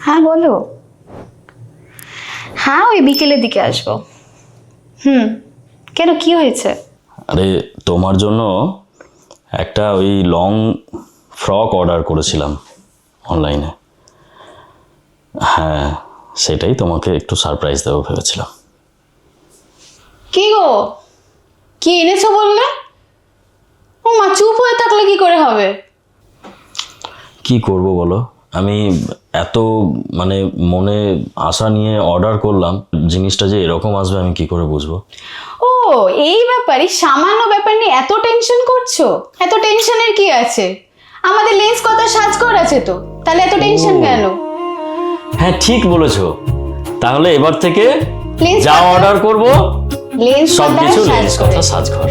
হ্যাঁ বলো। হ্যাঁ ওই বিকেলের দিকে আসবো। কেন, কি হয়েছে? আরে তোমার জন্য একটা ওই লং ফ্রক অর্ডার করেছিলাম অনলাইনে। হ্যাঁ, সেটাই তোমাকে একটু সারপ্রাইজ দেবো ভেবেছিলাম। কি গো, কি এনেছো বললে? ও মা, চুপ হয়ে থাকলে কি করে হবে? কি করব বলো, আমি এত মানে মনে আশা নিয়ে অর্ডার করলাম, জিনিসটা যে এরকম আসবে আমি কি করে বুঝবো? ও এই ব্যাপার, এই সামান্য ব্যাপার নিয়ে এত টেনশন করছো? এত টেনশনের কি আছে? আমাদের লেন্স কত সাজগর আছে তো, তাহলে এত টেনশন কেন? হ্যাঁ ঠিক বলেছো, তাহলে এবার থেকে লেন্স যা অর্ডার করব লেন্স সবকিছু লেন্স কথা সাজঘর।